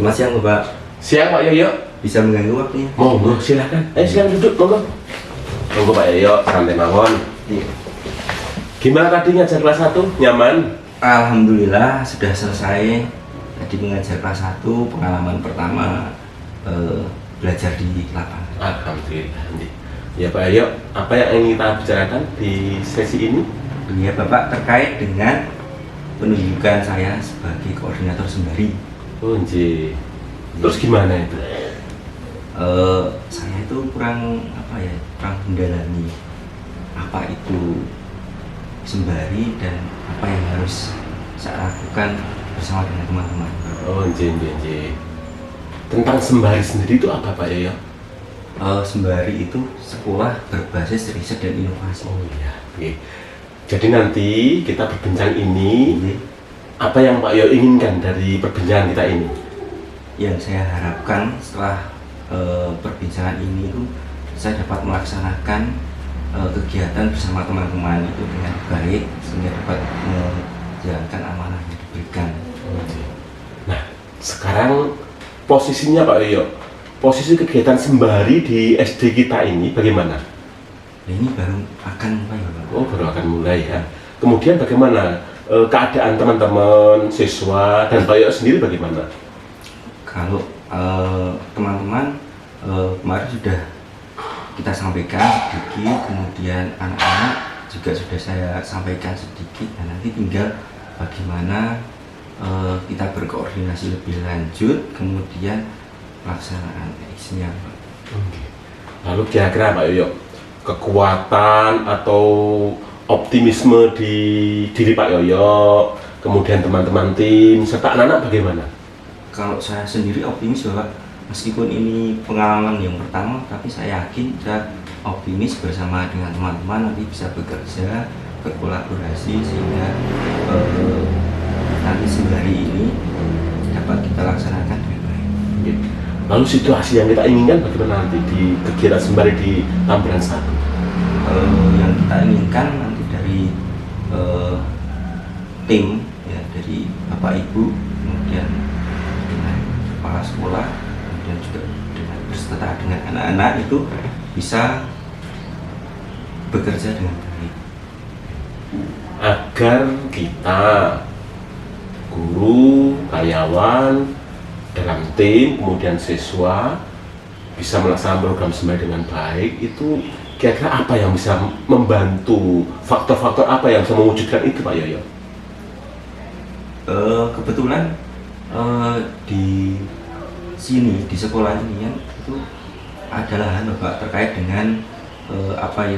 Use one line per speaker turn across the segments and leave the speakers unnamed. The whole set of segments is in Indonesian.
Selamat siang Bapak.
Siang Pak Yoyo.
Bisa mengganggu waktunya?
Monggo silakan. Silakan duduk monggo. Monggo Pak Yoyo, santai mawon.
Iya.
Gimana tadi ngajar kelas 1? Nyaman?
Alhamdulillah sudah selesai. Tadi mengajar kelas 1, pengalaman pertama belajar di lapangan.
Alhamdulillah. Ya Pak Yoyo, apa yang ingin kita bicarakan di sesi ini?
Iya Bapak, terkait dengan penunjukan saya sebagai koordinator sembari.
Oh nggih. Terus gimana itu?
Saya itu kurang mendalami apa itu sembari dan apa yang harus saya lakukan bersama dengan teman-teman.
Oh nggih. Tentang sembari sendiri itu apa Pak Yoyo?
Sembari itu sekolah berbasis riset dan inovasi.
Oh iya. Oke. Jadi nanti kita berbincang ini, apa yang Pak Yoyo inginkan dari perbincangan kita ini?
Yang saya harapkan setelah perbincangan ini itu saya dapat melaksanakan kegiatan bersama teman-teman itu dengan baik sehingga dapat menjalankan amanah yang diberikan.
Nah, sekarang posisinya Pak Yoyo, posisi kegiatan sembari di SD kita ini bagaimana?
Nah, ini baru akan mulai Bapak.
Oh, baru akan mulai ya. Kemudian bagaimana keadaan teman-teman, siswa, dan Pak Yoyo sendiri bagaimana?
Kalau teman-teman kemarin sudah kita sampaikan sedikit, kemudian anak-anak juga sudah saya sampaikan sedikit. Nah, nanti tinggal bagaimana kita berkoordinasi lebih lanjut, kemudian pelaksanaan aksinya.
Lalu kira-kira Pak Yoyo, kekuatan atau optimisme di diri Pak Yoyo, kemudian teman-teman tim, serta anak-anak bagaimana?
Kalau saya sendiri optimis Bapak, meskipun ini pengalaman yang pertama, tapi saya yakin saya optimis bersama dengan teman-teman nanti bisa bekerja, berkolaborasi sehingga nanti sembari ini dapat kita laksanakan dengan baik.
Lalu situasi yang kita inginkan bagaimana nanti di kegiatan sembari di Tampilan 1?
Yang kita inginkan nanti dari tim ya, dari Bapak Ibu, kemudian dengan kepala sekolah, kemudian juga dengan berserta dengan anak-anak itu bisa bekerja dengan baik
Agar kita, guru, karyawan, dalam tim, kemudian siswa bisa melaksanakan program sembari dengan baik. Itu kira-kira apa yang bisa membantu, faktor-faktor apa yang bisa mewujudkan itu Pak Yoyo?
Kebetulan di sini, di sekolah ini yang itu adalah Bapak terkait dengan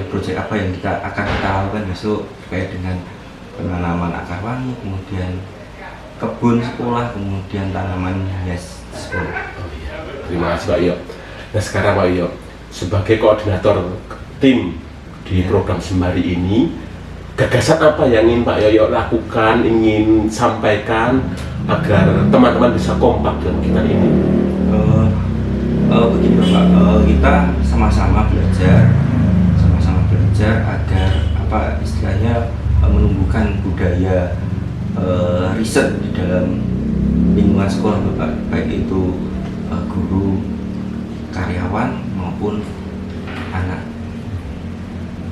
proyek apa yang akan kita lakukan besok terkait dengan penanaman akar wangi, kemudian kebun sekolah, kemudian tanaman hias sekolah.
Terima kasih Pak Yoyo. Nah sekarang Pak Yoyo, sebagai koordinator tim di program sembari ini, gagasan apa yang ingin Pak Yoyo lakukan, ingin sampaikan agar teman-teman bisa kompak dalam kegiatan ini?
Begini Bapak, kita sama-sama belajar agar istilahnya menumbuhkan budaya riset di dalam lingkungan sekolah Bapak, baik itu guru, karyawan maupun anak.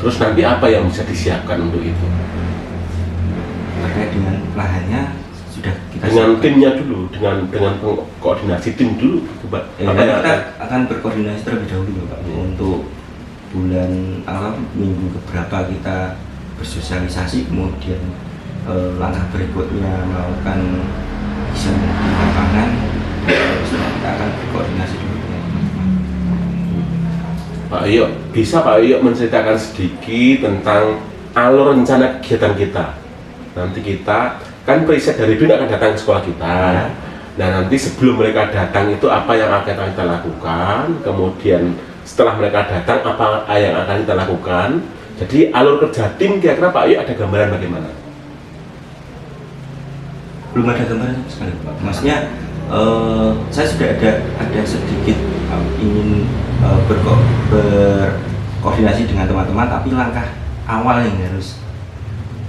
Terus nanti apa yang bisa disiapkan untuk itu?
Terkait dengan lahannya sudah kita
dengan
siapkan.
timnya dulu, dengan koordinasi tim dulu, Pak.
Kita akan berkoordinasi terlebih dahulu Bapak untuk bulan minggu keberapa kita bersosialisasi, kemudian langkah berikutnya melakukan desain di lapangan. Kita akan berkoordinasi dulu dengan teman-teman.
Pak Yoyo, bisa Pak Yoyo menceritakan sedikit tentang alur rencana kegiatan kita? Nanti kita kan preset dari BIN akan datang ke sekolah kita. Nah nanti sebelum mereka datang itu apa yang akan kita lakukan, kemudian setelah mereka datang apa yang akan kita lakukan. Jadi alur kerja tim kira-kira Pak Yoyo ada gambaran bagaimana?
Belum ada gambaran sama sekali Pak. Maksudnya saya sudah ada sedikit ingin berkoordinasi dengan teman-teman, tapi langkah awal yang harus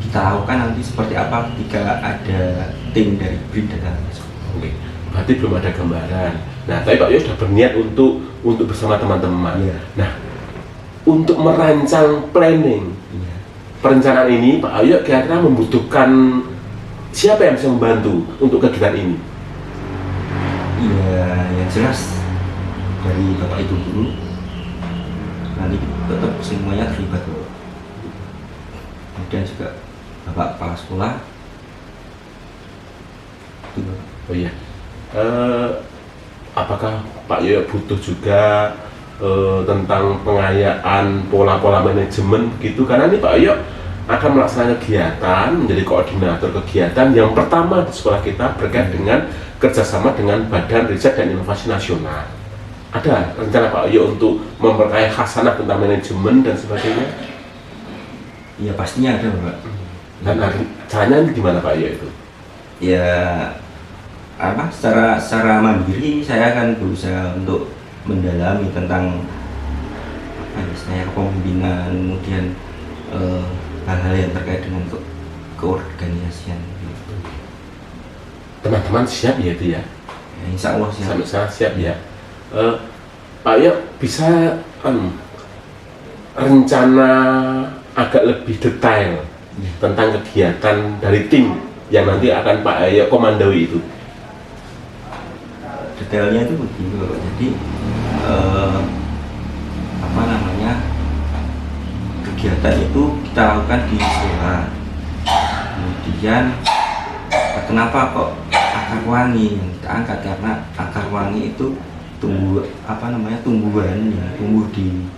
kita lakukan nanti seperti apa ketika ada tim dari BRIN datang.
Oke. berarti belum ada gambaran. Nah, tapi Pak Yo sudah berniat untuk bersama teman-teman.
Iya.
Nah, untuk merancang planning
Iya.
perencanaan ini, Pak Ayo kira-kira membutuhkan siapa yang bisa membantu untuk kegiatan ini?
Iya, yang jelas dari Bapak Ibu guru nanti tetap semuanya terlibat Bapak. Kemudian juga Bapak kepala sekolah itu Bapak.
Oh iya. Apakah Pak Yoyo butuh juga tentang pengayaan pola-pola manajemen gitu? Karena ini Pak Yoyo akan melaksanakan kegiatan, menjadi koordinator kegiatan yang pertama di sekolah kita berkait dengan kerjasama dengan Badan Riset dan Inovasi Nasional. Ada rencana Pak Yoyo untuk memperkaya khasanah tentang manajemen dan sebagainya?
Iya pastinya ada Bapak.
Dan caranya gimana Pak Yoyo itu?
Ya apa secara mandiri saya akan berusaha untuk mendalami tentang apa ya, saya kepemimpinan, kemudian hal-hal yang terkait dengan keorganisasian.
Teman-teman siap ya itu ya?
Ya, insya Allah siap.
Sampai sana siap ya. Pak Yoyo bisa rencana agak lebih detail tentang kegiatan dari tim yang nanti akan Pak Yoyo komandoi itu.
Detailnya itu begini Bapak. Jadi apa namanya, kegiatan itu kita lakukan di sekolah. Kemudian kenapa kok akar wangi yang kita angkat? Karena akar wangi itu tumbuhan yang tumbuh di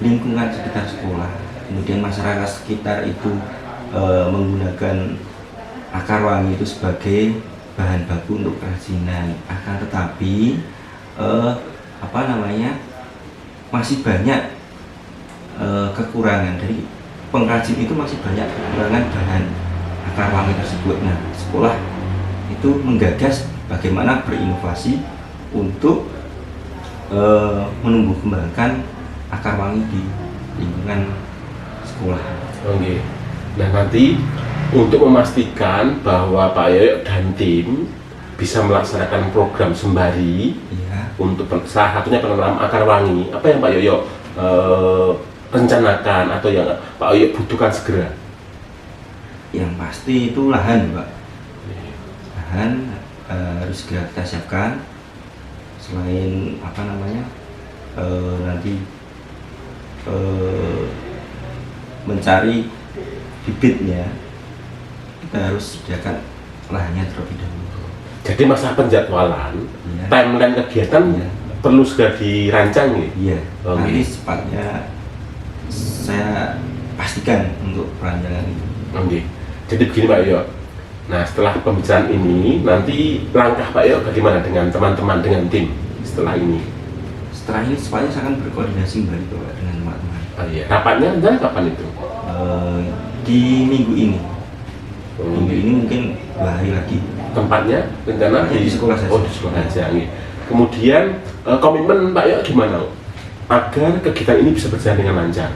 lingkungan sekitar sekolah. Kemudian masyarakat sekitar itu menggunakan akar wangi itu sebagai bahan baku untuk kerajinan. Akan tetapi masih banyak kekurangan dari pengrajin itu, masih banyak kekurangan bahan akar wangi tersebut. Nah, sekolah itu menggagas bagaimana berinovasi untuk menumbuh kembangkan akar wangi di lingkungan sekolah.
Oke. Nah nanti untuk memastikan bahwa Pak Yoyo dan tim bisa melaksanakan program sembari
Ya,
untuk salah satunya penanaman akar wangi, apa yang Pak Yoyo rencanakan atau yang Pak Yoyo butuhkan segera?
yang pasti itu lahan Pak. Lahan harus segera kita siapkan. Selain nanti mencari bibitnya, kita harus sediakan lahannya terlebih dahulu.
Jadi masa penjadwalan,
Iya.
timeline kegiatan
Iya.
perlu segera dirancang ya?
Iya,
Oke.
nanti secepatnya saya pastikan untuk perancangan itu.
Oke. Jadi begini Pak Yoyo. Nah setelah pembicaraan ini, nanti langkah Pak Yoyo bagaimana dengan teman-teman, dengan tim setelah ini?
Setelah ini secepatnya saya akan berkoordinasi kembali Pak dengan teman-teman.
Oh iya. Rapatnya rencana kapan itu?
Di minggu ini.
Oh,
Minggu ini mungkin 2 hari lagi.
Tempatnya rencana
Di sekolah saja.
Oh di sekolah saja. Oke. Kemudian komitmen Pak Yoyo gimana agar kegiatan ini bisa berjalan dengan lancar?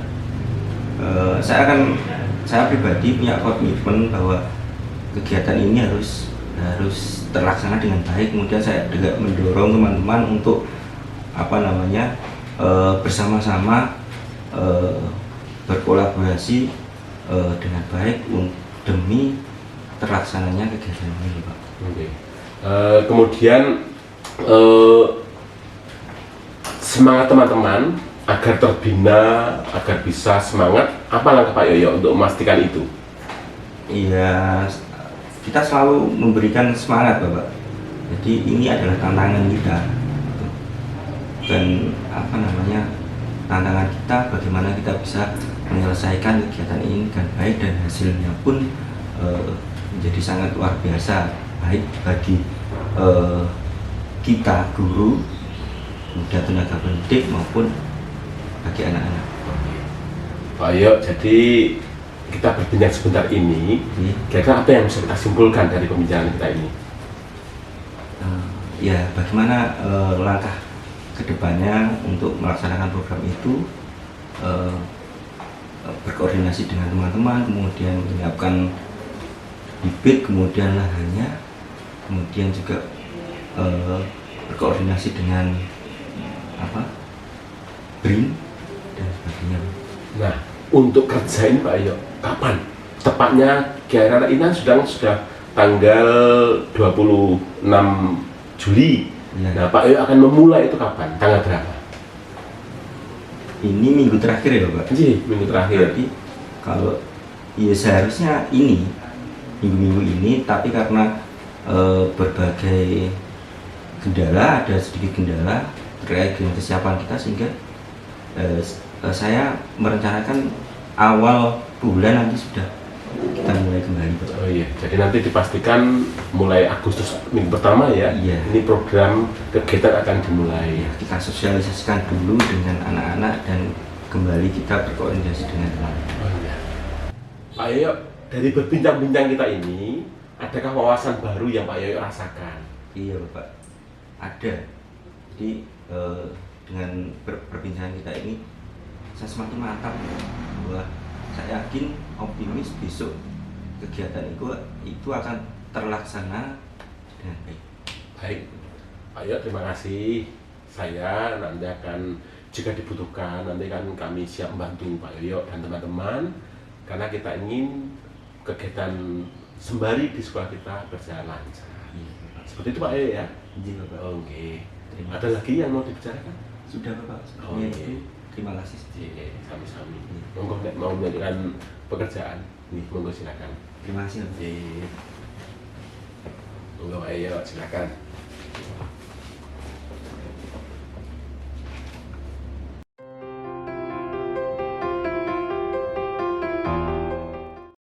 Saya pribadi punya komitmen bahwa kegiatan ini harus terlaksana dengan baik. Kemudian saya juga mendorong teman-teman untuk bersama-sama berkolaborasi dengan baik demi terlaksananya kegiatan ini Pak.
Oke. Kemudian semangat teman-teman agar terbina, agar bisa semangat, apa langkah Pak Yoyo untuk memastikan itu?
Iya, kita selalu memberikan semangat Bapak. Jadi ini adalah tantangan kita. Dan tantangan kita bagaimana kita bisa menyelesaikan kegiatan ini dengan baik, dan hasilnya pun menjadi sangat luar biasa, baik bagi kita guru, kemudian tenaga pendidik maupun bagi anak-anak.
Pak Yoyo, jadi kita berbincang sebentar ini,
Iya.
kira-kira apa yang bisa kita simpulkan dari pembicaraan kita ini?
Ya, bagaimana langkah kedepannya untuk melaksanakan program itu, berkoordinasi dengan teman-teman, kemudian menyiapkan bibit, kemudian lahannya, kemudian juga berkoordinasi dengan apa BRIN dan sebagainya.
Nah, untuk kerja ini Pak Iyo, kapan? Tepatnya kira-kira ini sudah tanggal 26 Juli.
Ya.
Nah, Pak Iyo akan memulai itu kapan? Tanggal berapa?
Ini minggu terakhir ya Pak.
Iya, minggu terakhir.
Jadi kalau ya seharusnya ini minggu-minggu ini, tapi karena berbagai kendala, ada sedikit kendala terkait dengan kesiapan kita, sehingga saya merencanakan awal bulan nanti sudah kita mulai kembali Pak.
Oh iya, jadi nanti dipastikan mulai Agustus minggu pertama ya.
Iya.
Ini program kegiatan akan dimulai.
Ya, kita sosialisasikan dulu dengan anak-anak dan kembali kita berkoordinasi dengan teman.
Oh iya. Pak Yoyo, dari berbincang-bincang kita ini, adakah wawasan baru yang Pak Yoyo rasakan?
Iya Bapak, ada. Jadi dengan perbincangan kita ini saya semakin mantap bahwa saya yakin, optimis besok kegiatan itu akan terlaksana dengan baik.
Baik, Pak Yoyo, terima kasih. Saya nanti akan, jika dibutuhkan, nanti kan kami siap membantu Pak Yoyo dan teman-teman, karena kita ingin kegiatan sembari di sekolah kita berjalan lancar. Seperti itu Pak Yoyo ya?
Iya Bapak.
Oke.
Terima
Ada lagi yang mau dibicarakan?
Sudah Bapak,
Oh,
sebenarnya
iya.
itu terima kasih.
Iya, sami-sami. Monggo nek mau melanjutkan pekerjaan, nih monggo silakan.
Terima kasih Bapak.
Iya. Monggo Pak Yoyo, silakan.